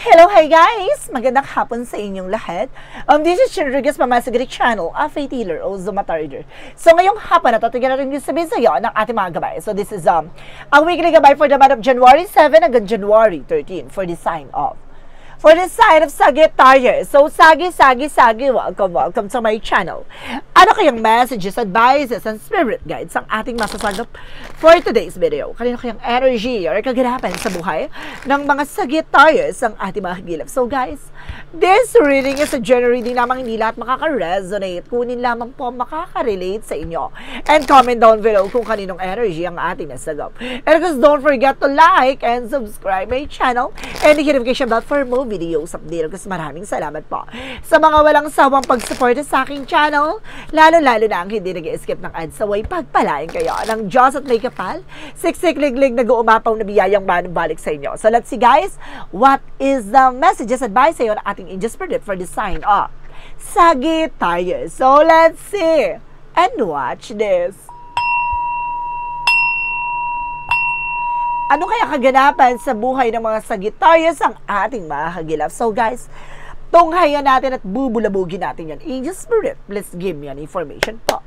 Hello, hi guys! Magandang hapon sa inyong lahat. This is Rodriguez Mamasagirik Channel, a faith healer o Zumatarder. So ngayong hapon na tignan natin yung sabihin sa iyo ng ating mga gabay. So this is ang weekly gabay for the month of January 7 hanggang January 13 for the sign of. For the sign of Sagittarius. So, Sagi, welcome to my channel. Ano kayang messages, advices, and spirit guides ang ating masasagap for today's video? Kanino kayang energy or kaganapan sa buhay ng mga Sagittarius ang ating mga hagilap? So, guys, this reading is a general reading lamang, hindi lahat makaka-resonate. Kunin lamang po makaka-relate sa inyo. And comment down below kung kaninong energy ang ating nasagap. And of course, don't forget to like and subscribe my channel and the notification bell for more videos update. Kasi maraming salamat po sa mga walang sawang pag-support sa aking channel, lalo-lalo na ang hindi nag-skip ng ads. Saway pagpalain kayo ng Diyos at may kapal, siksik-liglig nag-uumapaw na biyayang manubalik sa inyo. So let's see guys, what is the messages, advice sa iyo ng ating angel spirit for the sign of Sagittarius. So let's see and watch this. Ano kaya kaganapan sa buhay ng mga Sagittarius ang ating mga hagilap? So guys, tunghayan natin at bubulabugin natin yan. Angel Spirit, please give me an information po.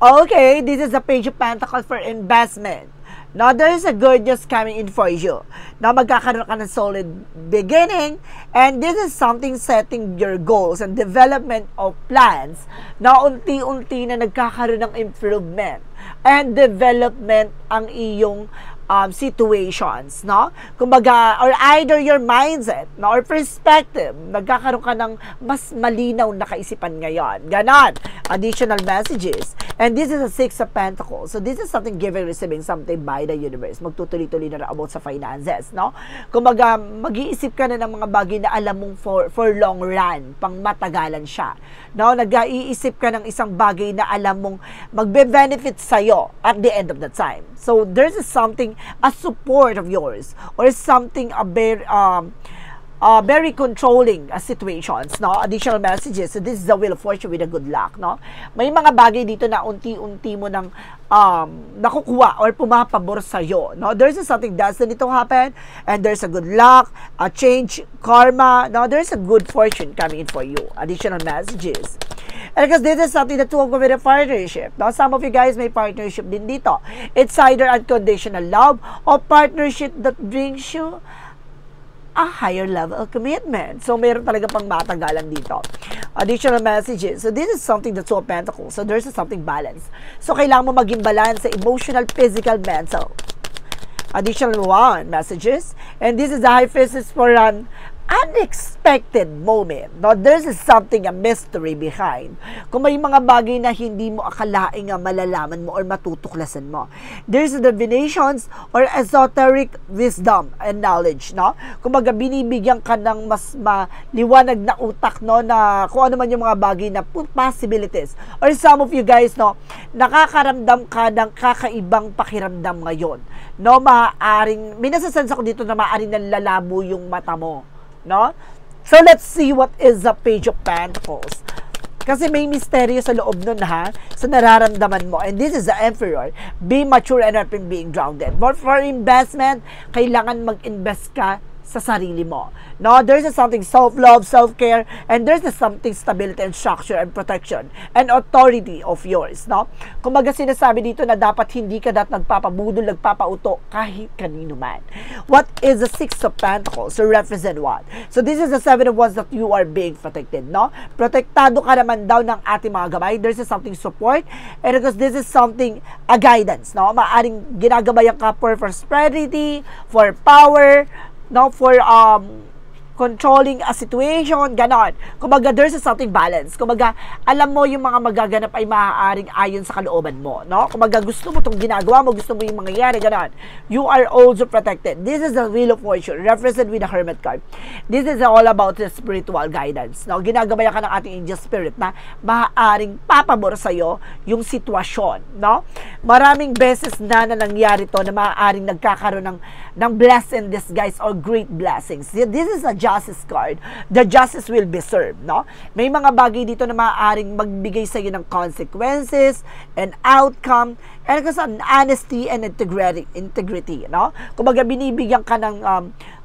Okay, this is the Page of Pentacles for investment. Now, there is a good news coming in for you. Now, magkakaroon ka ng solid beginning, and this is something setting your goals and development of plans na unti-unti na nagkakaroon ng improvement and development ang iyong situations, no? Kumbaga, or either your mindset, no, or perspective, nagkakaroon ka ng mas malinaw na kaisipan ngayon. Ganon. Additional messages. And this is a Six of Pentacles. So, this is something giving, receiving something by the universe. Magtutuloy-tuloy na about sa finances, no? Kumbaga, mag-iisip ka na ng mga bagay na alam mong for long run, pang matagalan siya. No? Nag-iisip ka ng isang bagay na alam mong magbe-benefit sa'yo at the end of the time. So, there's something, a support of yours, or something very controlling situations, no? Additional messages. So this is the Wheel of Fortune with a good luck, no? May mga bagay dito na unti-unti mo nang nakukuha or pumapabor sa'yo, no? There's something destiny to happen, and there's a good luck, a change, karma, no? There's a good fortune coming in for you. Additional messages. And because this is something that to with a partnership. Now, some of you guys may partnership din dito. It's either unconditional love or partnership that brings you a higher level of commitment. So, meron talaga pang matagalan dito. Additional messages. So, this is something that's Two of Pentacles. So, there's something balance. So, kailangan mo maging balance sa emotional, physical, mental. Additional messages. And this is the High Priestess for an unexpected moment. No, there's something, a mystery behind. Kung may mga bagay na hindi mo akalaing malalaman mo or matutuklasan mo. There's divinations or esoteric wisdom and knowledge, no? Kung binibigyan ka ng mas maliwanag na utak, no, na kung ano man yung mga bagay na possibilities. Or some of you guys, no, nakakaramdam ka ng kakaibang pakiramdam ngayon. No, maaaring, minasasense ako dito na maaaring nalalabo yung mata mo. No? So, let's see what is the Page of Pentacles. Kasi may misteryo sa loob nun, ha? Sa nararamdaman mo. And this is the Emperor. Be mature and not being grounded. But for investment, kailangan mag-invest ka sa sarili mo. No, there's something self-love, self-care, and there's something stability and structure and protection and authority of yours, no? Kumbaga sinasabi dito na dapat hindi ka nagpapabudol, nagpapauto kahit kanino man. What is the Six of Pentacles? So represent what? So this is the Seven of Wands that you are being protected, no? Protektado ka naman daw ng ating mga gabay. There's something support, and because this is something, a guidance, no? Maaring ginagabayan ka for prosperity, for power, no, for controlling a situation, ganon. Kumbaga, there's something balance. Kumbaga, alam mo yung mga magaganap ay maaaring ayon sa kalooban mo, no? Kumbaga, gusto mo itong ginagawa mo, gusto mo yung mangyayari, ganon. You are also protected. This is the Wheel of Fortune, represented with the Hermit card. This is all about the spiritual guidance, no? Ginagabayan ka ng ating angel spirit na maaaring papabor sa'yo yung sitwasyon, no? Maraming beses na nangyari to na maaaring nagkakaroon ng ng blessed in disguise or great blessings. This is a justice card. The justice will be served, no? May mga bagay dito na maaaring magbigay sa iyo ng consequences and outcome, and kasi honesty and integrity, no? Kumbaga binibigyan ka ng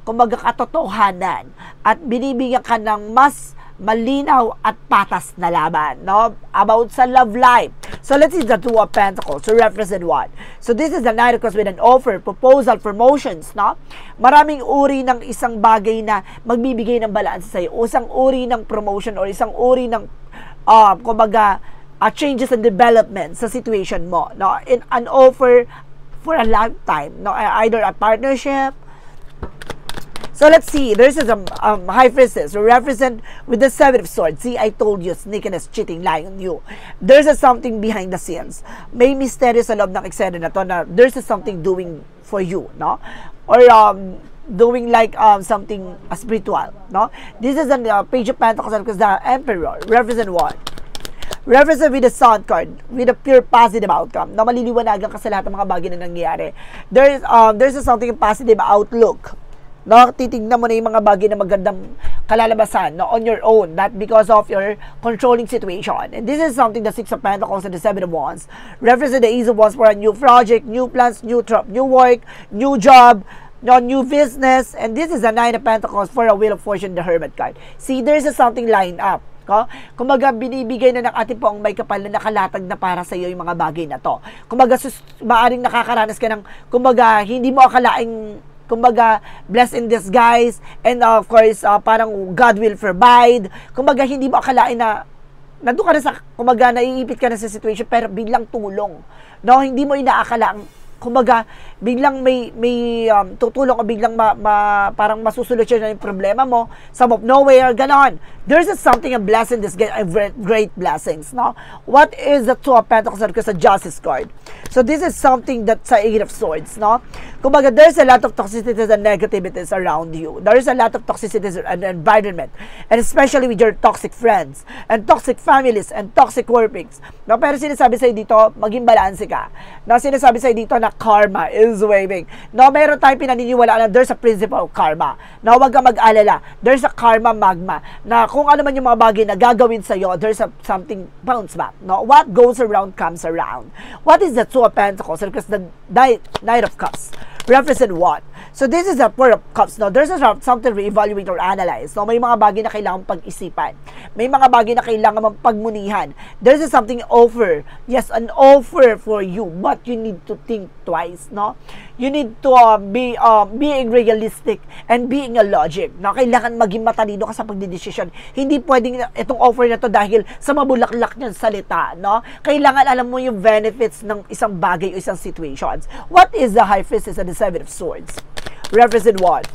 kumbaga katotohanan at binibigyan ka ng mas malinaw at patas na laban, no? About sa love life. So let's see the Two of Pentacles to represent what? So this is the Knight of Cups with an offer, proposal, promotions, no? Maraming uri ng isang bagay na magbibigay ng balanse sa iyo. Isang uri ng promotion or isang uri ng kumbaga changes and development sa situation mo, no? In an offer for a lifetime, no? Either a partnership. So let's see, there's a High Priestess who represent with the Seven of Swords. See, I told you, sneakiness, cheating, lying on you. There's something behind the scenes. May mystery sa loob ng eksena na to na there's something doing for you, no? Or doing like something spiritual, no? This is the Page of Pentacles because the Emperor represent what? Represent with the Sun card, with a pure positive outcome, na maliliwanagan ka sa lahat ng mga bagay na nangyayari. There's something positive outlook. No, titignan mo na yung mga bagay na magandang kalalabasan, no, on your own, not because of your controlling situation. And this is something the Six of Pentacles and the Seven of Wands represent the Ace of Wands for a new project, new plans, new work, new job, no, new business. And this is the Nine of Pentacles for a Wheel of Fortune, the Hermit card. See, there's something lined up. Kumbaga, binibigay na ng ating poong may kapal na nakalatag na para sa iyo yung mga bagay na to. Kumbaga, maaring nakakaranas ka ng, kumbaga, hindi mo akalaing kumbaga, blessed in disguise, and of course, parang God will provide. Kumbaga, hindi mo akalain na nandun ka na sa, kumbaga, naiipit ka na sa situation, pero biglang tulong. No, hindi mo inaakala, kumbaga, biglang may tutulong o biglang parang masusolusyon na yung problema mo, some of nowhere, ganon. There's something, a blessing, this great blessings, no? What is the Two of Pentacles? Because a Justice card. So this is something that's a Eight of Swords, no? Kumbaga, there's a lot of toxicities and negativities around you. There's a lot of toxicities and environment, and especially with your toxic friends, and toxic families, and toxic workmates. No? Pero sinasabi sa'yo dito, maging balanse ka. No? Sinasabi sa'yo dito na karma is waving. No? Meron tayong pinaniniwalaan na there's a principle of karma. No? Huwag ka mag-alala. There's a karma magma na kung ano man yung mga bagay na gagawin sa'yo, there's something bounce back. No? What goes around comes around. What is the Two of Pentacles? Because the Knight of Cups represent what? So this is the Four of Cups. No? There's something to reevaluate or analyze. No? May mga bagay na kailangan pag-isipan. May mga bagay na kailangan mong pagmunihan. There's something offer. Yes, an offer for you, but you need to think twice. No? You need to be being realistic and being a logic. No? Kailangan maging matalino ka sa pagdidesisyon. Hindi pwedeng itong offer na to dahil sa mabulaklak niyang salita. No? Kailangan alam mo yung benefits ng isang bagay o isang situations. What is the High Priestess and the Seven of Swords? Represent what?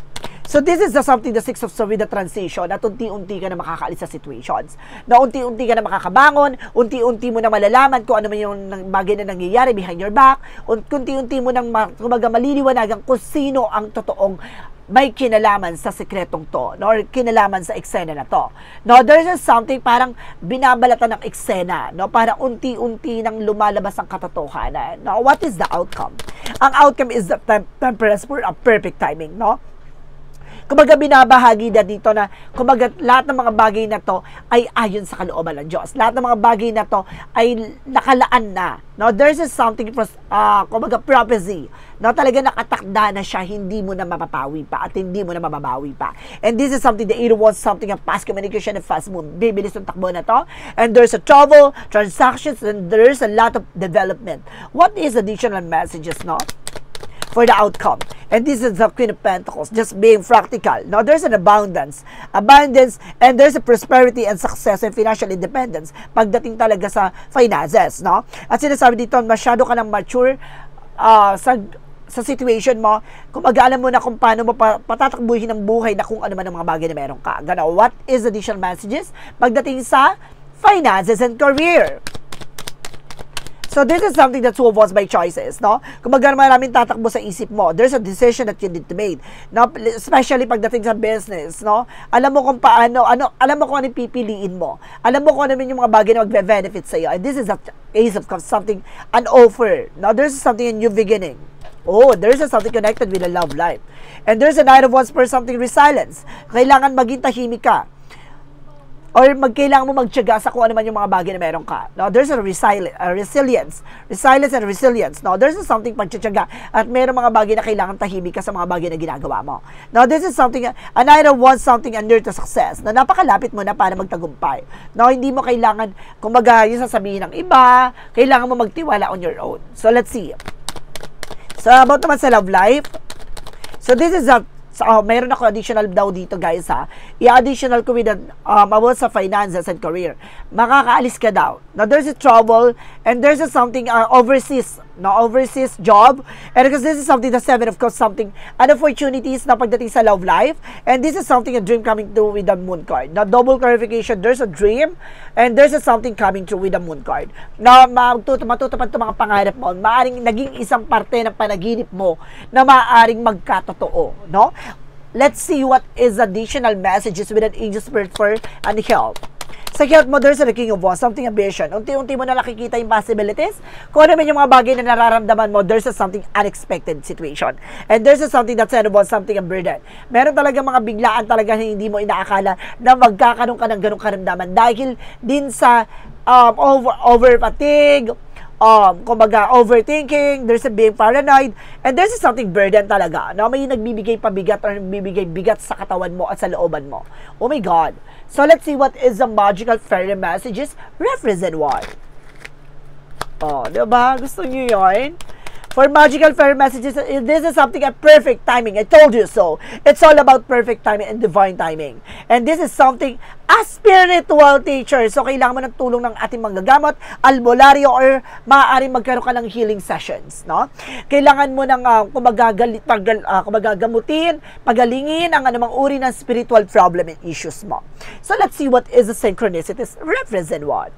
So this is something, the Six of Swords with the transition, at unti-unti ka na makakaalis sa situations. Na unti-unti ka na makakabangon, unti-unti mo na malalaman kung ano man yung bagay na nangyayari behind your back, unti-unti mo nang kumbaga maliliwanagan kung sino ang totoong may kinalaman sa sekretong to, no? Or kinalaman sa eksena na to. No, there's just something parang binabalatan ng eksena, no? Parang unti-unti nang lumalabas ang katotohanan. No? What is the outcome? Ang outcome is the temperance for a perfect timing, no? Kumbaga binabahagi na dito na kumbaga lahat ng mga bagay na to ay ayon sa kalooban ng Diyos. Lahat ng mga bagay na to ay nakalaan na. No, there's something kumbaga prophecy. No, talaga nakatakda na siya, hindi mo na mapapawi pa at hindi mo na mababawi pa. And this is something that it was something of fast communication and fast move. Bibilis ng takbo na to. And there's a travel, transactions, and there's a lot of development. What is additional messages, no? For the outcome. And this is the Queen of Pentacles, just being practical. Now, there's an abundance, and there's a prosperity and success and financial independence pagdating talaga sa finances, no? At sinasabi dito, masyado ka nang mature sa situation mo, kung mag-alam mo na kung paano mo patatakbuhin ang buhay na kung ano man ang mga bagay na meron ka. Gana, what is additional messages pagdating sa finances and career? So this is something that Two of Wands by choices, no? Kung maraming tatakbo sa isip mo, there's a decision that you need to make, no? Especially pagdating sa business, no? Alam mo kung paano, alam mo kung ano pipiliin mo. Alam mo kung ano yung mga bagay na magbe-benefit sa iyo. And this is the Ace of Cups, something, an offer. No? There's something, a new beginning. Oh, there's a something connected with a love life. And there's a Knight of Wands for something resilience. Kailangan maging tahimik ka. Or kailangan mo magtiyaga sa kung ano man yung mga bagay na meron ka. No, there's a resilience. Resilience and resilience. No, there's a something pagtiyaga at meron mga bagay na kailangan tahimik ka sa mga bagay na ginagawa mo. Now, this is something, a Knight of Wands something under to success na napakalapit mo na para magtagumpay. No, hindi mo kailangan, kumbaga, yung sasabihin ng iba, kailangan mo magtiwala on your own. So, let's see. So, about naman sa love life. So, this is a mayroon ako additional daw dito guys ha. I-additional ko with about sa finances and career. Makakaalis ka daw. Now there's a trouble and there's a something overseas. No, overseas job. And because this is something, the 7 of course, something, an opportunities na pagdating sa love life. And this is something, a dream coming through with the moon card. Now, double clarification, there's a dream and there's a something coming through with the moon card. Now, matutupad ito mga pangarap mo. Maaring naging isang parte ng panaginip mo na maaring magkatotoo. No? Let's see what is additional messages with an angel spirit for and help. Sa health mo, there's a King of Wands, something ambition. Unti-unti mo na nakikita yung possibilities. Kung ano man yung mga bagay na nararamdaman mo, there's a something unexpected situation. And there's a something that's about something burden. Meron talaga mga biglaan talaga na hindi mo inaakala na magkakaroon ka ng ganong karamdaman. Dahil din sa over fatigue, kumbaga overthinking, there's a being paranoid, and there's a something burden talaga. No? May nagbibigay pabigat or nagbibigay bigat sa katawan mo at sa looban mo. Oh my God. So let's see what is the magical fairy messages represent what. Oh, diba? Gusto niyo yun? For magical fairy messages, this is something a perfect timing. I told you so. It's all about perfect timing and divine timing. And this is something a spiritual teacher. So, kailangan mo ng tulong ng ating manggagamot, albularyo, or maaaring magkaroon ka ng healing sessions. No? Kailangan mo ng kumagamutin, pagalingin ang anumang uri ng spiritual problem and issues mo. So, let's see what is the synchronicities represent what.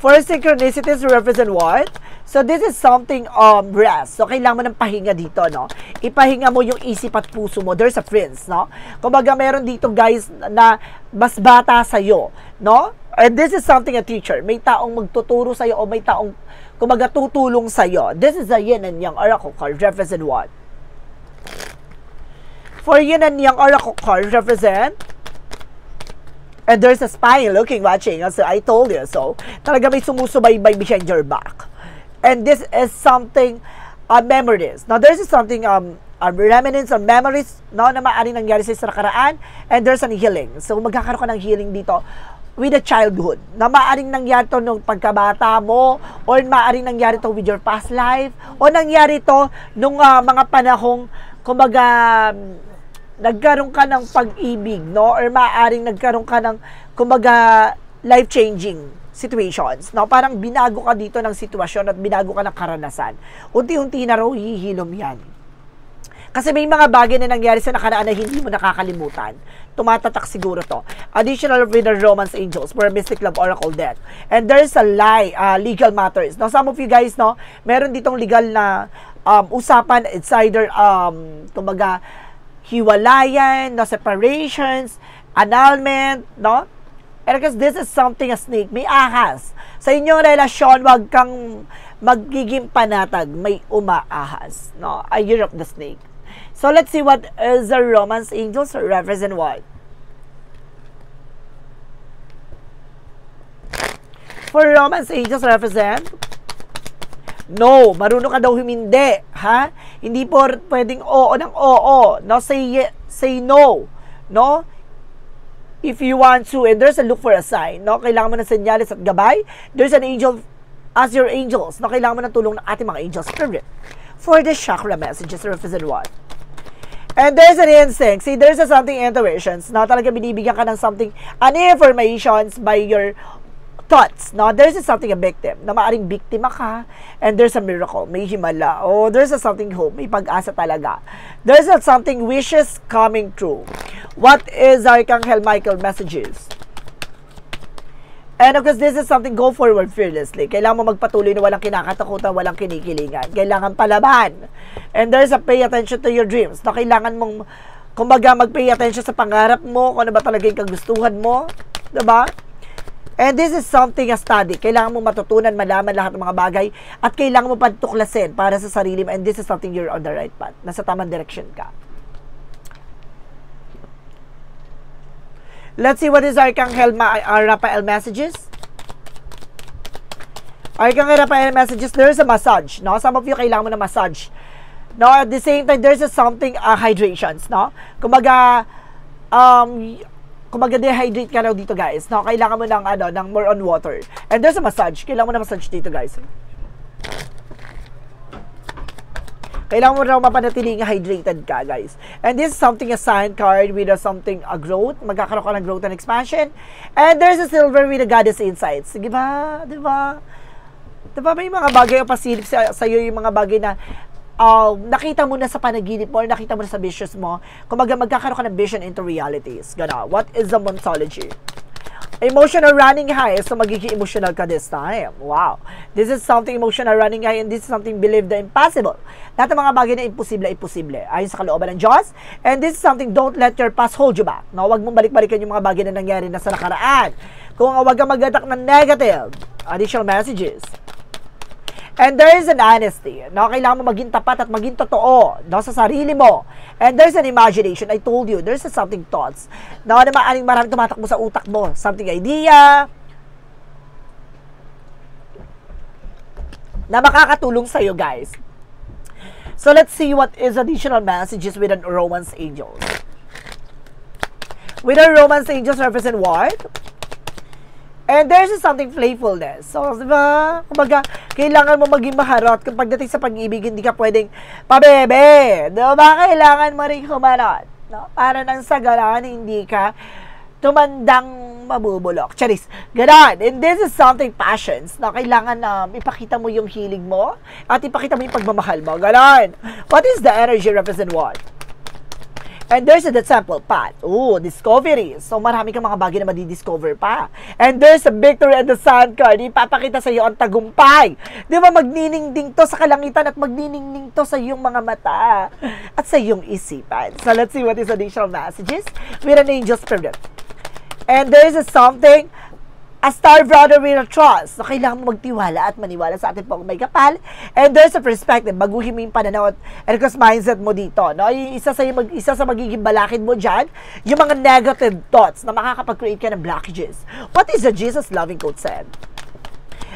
For synchronicities represent what? So, this is something rest. So, kailangan mo ng pahinga dito, no? Ipahinga mo yung isip at puso mo. There's a prince, no? Kumbaga, meron dito, guys, na mas bata sa'yo, no? And this is something a teacher. May taong magtuturo sa'yo o may taong, kumbaga, tutulong sa'yo. This is a yin and yang oracle card. Represent what? For yin and yang oracle card, represent and there's a spy looking, watching. So, I told you. So, talaga may sumusubaybay behind your back. And this is something, memories. Now, there's something, remnants or memories, no, na maaaring nangyari sa nakaraan. And there's an healing. So, magkakaroon ka ng healing dito with a childhood. Na maaaring nangyari to nung pagkabata mo, or maaaring nangyari to with your past life, o nangyari to nung mga panahong, kumbaga, nagkaroon ka ng pag-ibig, no? Or maaaring nagkaroon ka ng, kumbaga, life-changing situations, no? Parang binago ka dito ng sitwasyon at binago ka ng karanasan. Unti-unti na raw hihilom yan. Kasi may mga bagay na nangyari sa nakaraan na hindi mo nakakalimutan. Tumatatak siguro to. Additional with the Romance Angels for Mystic Love Oracle Death. And there's a legal matters. Now, some of you guys, no? Meron ditong legal na usapan. It's either, kumbaga, hiwalayan, no, separations, annulment, no? And because this is something a snake, may ahas. Sa inyong relasyon, wag kang magiging panatag, may umaahas, no? A year of the snake. So let's see what is the Romance Angels represent what. For Romance Angels represent no, marunong ka daw humindi, ha? Hindi po pwedeng oo ng oo, no? Say no, no? If you want to, and there's a look for a sign, no? Kailangan mo ng senyales at gabay. There's an angel as your angels, no? Kailangan mo ng tulong ng ating mga angels spirit. For the chakra messages, represent what? And there's an instinct. See, there's a something intuitions, no? Talaga binibigyan ka ng something, an informations by your thoughts. Now, there's something a victim, na maaring biktima ka, and there's a miracle, may himala, oh, there's a something hope, may pag-asa talaga. There's a something wishes coming true. What is Archangel Michael messages? And of course, this is something go forward fearlessly. Kailangan mo magpatuloy na walang kinakatakutan, walang kinikilingan. Kailangan palaban. And there's a pay attention to your dreams. Na kailangan mong, kumbaga, mag-pay attention sa pangarap mo, kung ano ba talaga yung kagustuhan mo. Diba? And this is something a study. Kailangan mo matutunan, malaman lahat ng mga bagay at kailangan mo pagtuklasin para sa sarili mo. And this is something you're on the right path. Nasa tamang direction ka. Let's see what is Archangel Raphael messages. Archangel Raphael messages, there's a massage, no? Some of you kailangan mo na massage. No, at the same time, there's a something hydrations, no? Kumbaga dehydrate ka raw dito, guys. No, kailangan mo ng more on water. And there's a massage. Kailangan mo na massage dito, guys. Kailangan mo raw mapanatiling hydrated ka, guys. And this is something a sign card with something a growth. Magkakaroon ka ng growth and expansion. And there's a silver with a goddess insights. Sige ba? Diba? Diba may mga bagay o pasilip sa'yo yung mga bagay na nakita mo na sa panaginip mo or nakita mo na sa visions mo, kumbaga magkakaroon ka ng vision into realities. Gana. What is the ontology? Emotional running high, so magiging emotional ka this time. Wow. This is something emotional running high and this is something believe the impossible. Lahat ng mga bagay na imposible. Ayon sa kalooban ng Diyos. And this is something don't let your past hold you back. No, wag mong balik-balikan yung mga bagay na nangyari na sa nakaraan. Kung wag kang mag-attack ng negative additional messages. And there is an honesty. No? Kailangan mo maging tapat at maging totoo, no? Sa sarili mo. And there's an imagination. I told you, there's something thoughts. No? Na maraming tumatakbo sa utak mo. Something idea na makakatulong sa'yo, guys. So, let's see what is additional messages with an Romance Angels. With a Romance Angels represent what? And there's something playfulness. So, diba? Kumbaga, kailangan mo maging maharot. Kung pagdating sa pag-ibig, hindi ka pwedeng pabebe. Diba? Kailangan mo rin kumarot. No? Para nang sa ganon, hindi ka tumandang mabubulok. Charis. Ganon. And this is something passions. No? Kailangan ipakita mo yung hilig mo at ipakita mo yung pagmamahal mo. Ganon. What is the energy represent what? And there's a sample path. Ooh, discovery. So, marami kang mga bagay na madidiscover pa. And there's a victory and the sun card. Ipapakita sa iyo ang tagumpay. Di ba, magniningding to sa kalangitan at magniningding to sa iyong mga mata at sa iyong isipan. So, let's see what is additional messages with an angel spirit. And there's something, a star brother with a trust. So, kailangan mo magtiwala at maniwala sa ating pong may kapal. And there's a perspective. Baguhin mo yung pananaw at mindset mo dito. No? Isa sa magiging balakid mo dyan, yung mga negative thoughts na makakapag-create ka ng blockages. What is the Jesus loving quote said?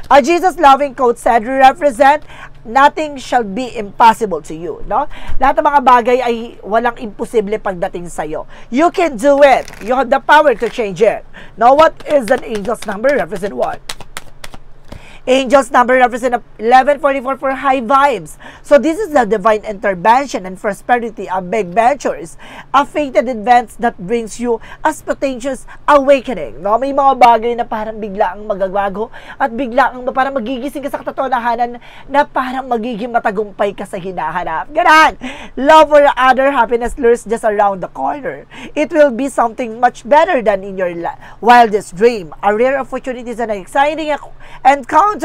A Jesus loving quote said, represent, nothing shall be impossible to you. No? Lahat ng mga bagay ay walang imposible pagdating sa'yo. You can do it. You have the power to change it. Now, what is an angel's number? Represent what? Angel's number represent 1144 for high vibes. So this is the divine intervention and prosperity of big ventures, a fated events that brings you a spontaneous awakening. No? May mga bagay na parang bigla ang magagago at bigla ang parang magigising ka sa katotohanan na parang magiging matagumpay ka sa hinahanap. Ganon! Love or other happiness lurks just around the corner. It will be something much better than in your wildest dream. A rare opportunity is an exciting encounter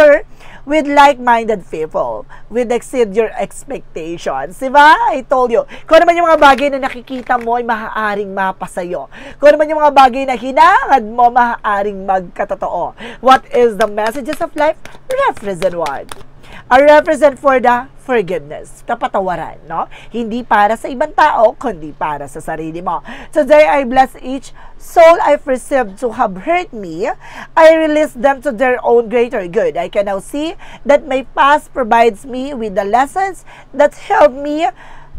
with like-minded people will exceed your expectations. Diba? I told you. Kung naman yung mga bagay na nakikita mo ay maaaring mapasayo. Kung naman yung mga bagay na hinangad mo, maaaring magkatotoo. What is the messages of life? Represent what? A represent for the forgiveness, kapatawaran, no? Hindi para sa ibang tao, kundi para sa sarili mo. Today, I bless each soul I perceived to have hurt me. I release them to their own greater good. I can now see that my past provides me with the lessons that help me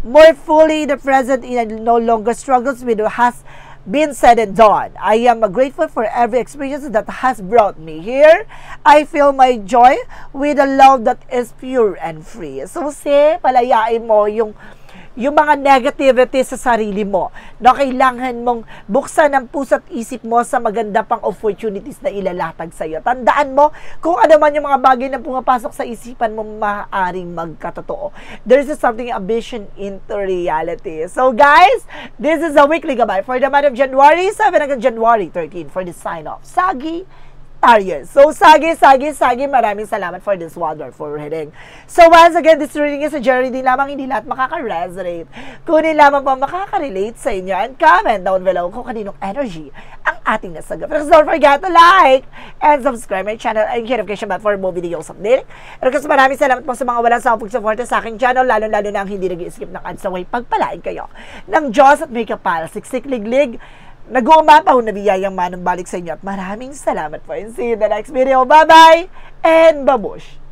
more fully the present and no longer struggles with what has been said and done. I am grateful for every experience that has brought me here. I feel my joy with a love that is pure and free. So, palayain mo yung mga negativity sa sarili mo. No, kailangan mong buksan ang puso at isip mo sa maganda pang opportunities na ilalatag sa iyo. Tandaan mo, kung ano man yung mga bagay na pumapasok sa isipan mo, maaaring magkatotoo. There's something, a vision into reality. So guys, this is a weekly gabay for the month of January 7 hanggang January 13 for the sign of Sagi Sagittarius. So, Sagi, maraming salamat for this wonderful reading. So, once again, this reading is a journey din lamang, hindi lahat makaka-resonate. Kunin lamang po makaka-relate sa inyo and comment down below kung kaninong energy ang ating nasagap. Don't forget to like and subscribe my channel and notification bell for more videos update. And kasi maraming salamat po sa mga walang sawang pagsuporta sa aking channel, lalo-lalo na ang hindi nag-i-skip ng ads, naway pagpalain kayo ng Diyos at may kapal, siksik liglig, nag-uumapaw na biyayang manong balik sa inyo at maraming salamat po and see you in the next video. Bye-bye and babush!